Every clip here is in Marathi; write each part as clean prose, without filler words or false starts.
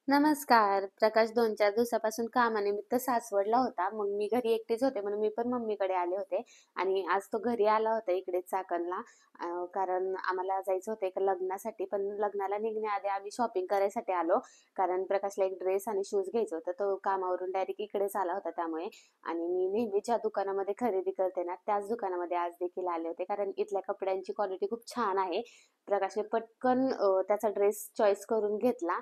नमस्कार. प्रकाश 2-4 दिवसापासून कामानिमित्त सासवडला होता. मग मी घरी एकटीच होते म्हणून मी पण मम्मीकडे आले होते आणि आज तो घरी आला होता इकडेच चाकणला. कारण आम्हाला जायचं होतं एका लग्नासाठी. पण लग्नाला निघण्याआधी आम्ही शॉपिंग करायसाठी आलो. कारण प्रकाशला एक ड्रेस आणि शूज घ्यायचं होतं. तो कामावरून डायरेक्ट इकडेच आला होता त्यामुळे. आणि मी नेहमी ज्या दुकानामध्ये खरेदी करते ना, त्याच दुकानामध्ये आज देखील आले होते. कारण इथल्या कपड्यांची क्वालिटी खूप छान आहे. प्रकाशने पटकन त्याचा ड्रेस चॉईस करून घेतला.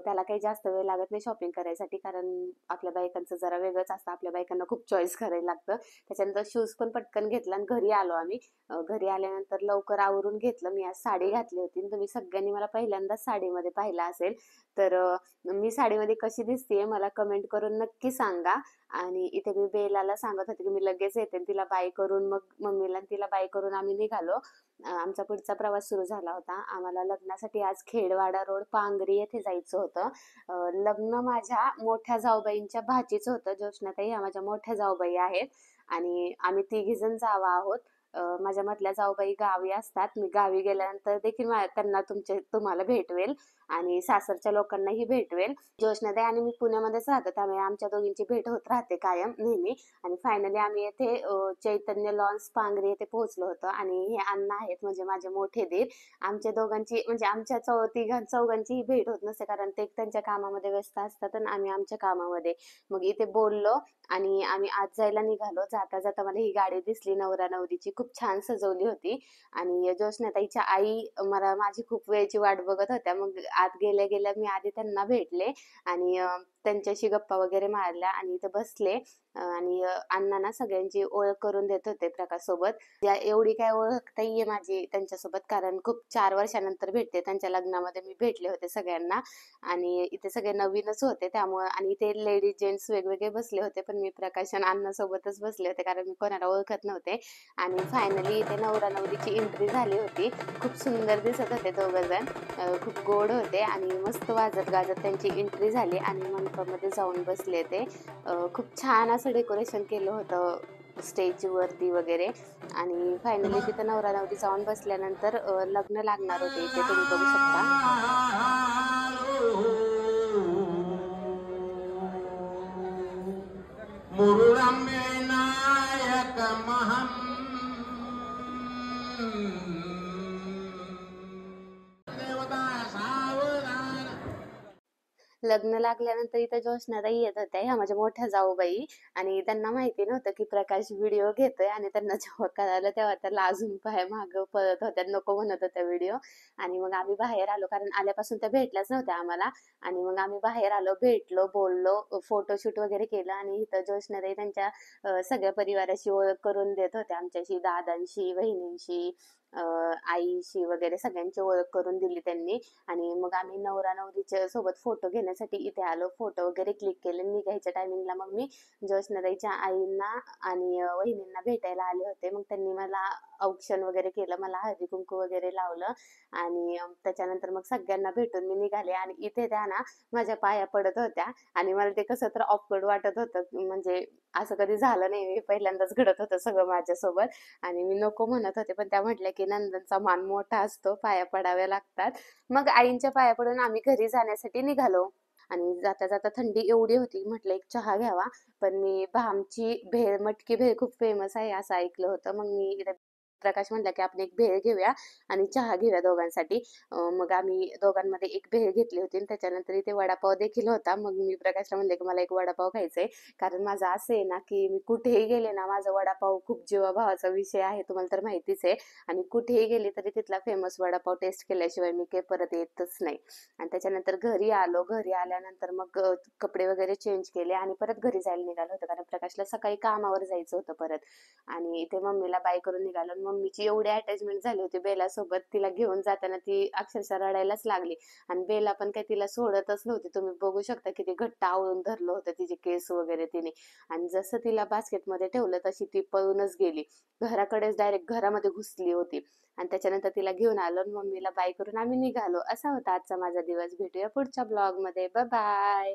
त्याला काही जास्त वेळ लागत नाही शॉपिंग करायसाठी, कारण आपल्या बायकांचं जरा वेगळंच असतं. आपल्या बायकांना खूप चॉईस करायला लागतं. त्याच्यानंतर शूज पण पटकन घेतला आणि घरी आलो आम्ही. घरी आल्यानंतर लवकर आवरून घेतलं. मी आज साडी घातली होती आणि तुम्ही सगळ्यांनी मला पहिल्यांदाच साडीमध्ये पाहिलं असेल. तर मी साडीमध्ये कशी दिसतेय मला कमेंट करून नक्की सांगा. आणि इथे मी बेलाला सांगत होते की मी लगेच येते आणि तिला बाय करून मग मम्मीला आणि तिला बाय करून आम्ही निघालो. आमचा पुढचा प्रवास सुरू झाला होता. आम्हाला लग्नासाठी आज खेडवाडा रोड पांगरी येथे जायचं होतं. लग्न माझ्या मोठ्या जाऊबाईंच्या भाचीचं होतं. ज्योत्स्नाताई ह्या माझ्या मोठ्या जाऊबाई आहेत आणि आम्ही तिघीजण जावा आहोत. माझ्या मधल्या जाऊबाई गावी असतात. मी गावी गेल्यानंतर देखील त्यांना तुम्हाला भेटवेल आणि सासरच्या लोकांनाही भेटवेल. ज्योत्स्नाताई आणि मी पुण्यामध्येच राहतो, त्यामुळे आमच्या दोघींची भेट होत राहते कायम नेहमी. आणि फायनली आम्ही येथे चैतन्य लॉन्स पांगरी येथे पोहोचलो होतो आणि हे अण्णा आहेत म्हणजे माझे मोठे दीर. आमच्या दोघांची म्हणजे आमच्या चौघांची ही भेट होत नसते, कारण ते त्यांच्या कामामध्ये व्यस्त असतात आणि आम्ही आमच्या कामामध्ये. मग इथे बोललो आणि आम्ही आत जायला निघालो. जाता जाता मला ही गाडी दिसली नवरा नवरीची, खूप छान सजवली होती. आणि ज्योत्स्नाताईच्या आई मला माझी खूप वेळची वाट बघत होत्या. मग आत गेल्या गेल्या मी आधी त्यांना भेटले आणि त्यांच्याशी गप्पा वगैरे मारल्या आणि इथे बसले. आणि अण्णा सगळ्यांची ओळख करून देत होते प्रकाश सोबत. एवढी काय ओळख नाहीये माझी त्यांच्यासोबत, कारण खूप 4 वर्षानंतर भेटते. त्यांच्या लग्नामध्ये मी भेटले होते सगळ्यांना आणि इथे सगळे नवीनच होते त्यामुळे. आणि इथे लेडीज जेंट्स वेगवेगळे बसले होते, पण मी प्रकाश आणि अण्णासोबतच बसले होते कारण मी कोणाला ओळखत नव्हते. आणि फायनली इथे नवरा नवरीची एंट्री झाली होती. खूप सुंदर दिसत होते दोघंजण. खूप गोड होते आणि मस्त वाजत गाजत त्यांची एंट्री झाली आणि मंडपामध्ये जाऊन बसले ते. खूप छान असं डेकोरेशन केलं होतं स्टेज वरती वगैरे. आणि फायनली तिथं नवरा नवरी जाऊन बसल्यानंतर लग्न लागणार होते. इथे तुम्ही बघू शकता. मुरुडम्बे नायक महम देवता सावधान. लग्न लागल्यानंतर इथं ज्योत्स्नाताई येत होत्या, ह्या माझ्या मोठ्या जाऊबाई. आणि त्यांना माहिती नव्हतं की प्रकाश व्हिडिओ घेतोय आणि त्यांना जेव्हा कळालं तेव्हा त्या लाजून पाय मागं पळत होत्या, नको म्हणत होत्या व्हिडिओ. आणि मग आम्ही बाहेर आलो, कारण आल्यापासून त्या भेटल्याच नव्हत्या आम्हाला. आणि मग आम्ही बाहेर आलो, भेटलो, बोललो, फोटोशूट वगैरे केलं. आणि इथं ज्योत्स्नाताई त्यांच्या सगळ्या परिवाराशी ओळख करून देत होत्या, आमच्याशी, दादांशी, बहिणींशी, आईशी वगैरे सगळ्यांची ओळख करून दिली त्यांनी. आणि मग आम्ही नवरा नवरीच्या सोबत फोटो घेण्यासाठी इथे आलो. फोटो वगैरे क्लिक केले. निघायच्या टायमिंगला मग मी ज्योत्स्नाताईच्या आईंना आणि वहिनींना भेटायला आले होते. मग त्यांनी मला औक्षण वगैरे केलं, मला हळदी कुंकू वगैरे लावलं. आणि त्याच्यानंतर मग सगळ्यांना भेटून मी निघाले. आणि इथे त्या ना माझ्या पाया पडत होत्या आणि मला ते कसं तर ऑकवर्ड वाटत होतं, म्हणजे असं कधी झालं नाही, हे पहिल्यांदाच घडत होतं सगळं माझ्यासोबत. आणि मी नको म्हणत होते, पण त्या म्हटल्या की नंदनचा मान मोठा असतो, पाया पडाव्या लागतात. मग आईंच्या पाया पडून आम्ही घरी जाण्यासाठी निघालो. आणि जाता जाता थंडी एवढी होती, म्हटलं एक चहा घ्यावा. पण मी भामची भेळ, मटकी भेळ खूप फेमस आहे असं ऐकलं होतं. मग मी प्रकाश म्हटला की आपण एक भेळ घेऊया आणि चहा घेऊया दोघांसाठी. मग आम्ही दोघांमध्ये एक भेळ घेतली होती आणि त्याच्यानंतर इथे वडापाव देखील होता. मग मी प्रकाशला म्हणले की मला एक वडापाव खायचंय, कारण माझं असं आहे ना की मी कुठेही गेले ना, माझा वडापाव खूप जीवाभावाचा विषय आहे, तुम्हाला तर माहितीच आहे. आणि कुठेही गेले तरी तिथला फेमस वडापाव टेस्ट केल्याशिवाय मी काही परत येतच नाही. आणि त्याच्यानंतर घरी आलो. घरी आल्यानंतर मग कपडे वगैरे चेंज केले आणि परत घरी जायला निघालो होतो, कारण प्रकाशला सकाळी कामावर जायचं होतं परत. आणि इथे मम्मीला बाय करून निघालो. मम्मीची एवढी अटॅचमेंट झाली होती बेलासोबत, तिला घेऊन जाताना ती अक्षरशः रडायलाच लागली. आणि बेला पण काही तिला सोडतच नव्हती. तुम्ही बघू शकता किती घट्ट आवळून धरलं होतं तिचे केस वगैरे तिने. आणि जसं तिला बास्केटमध्ये ठेवलं तशी ती पळूनच गेली. घराकडेच डायरेक्ट घरामध्ये घुसली होती. आणि त्याच्यानंतर तिला घेऊन आलो आणि मम्मीला बाय करून आम्ही निघालो. असा होता आजचा माझा दिवस. भेटूया पुढच्या ब्लॉगमध्ये. Bye bye.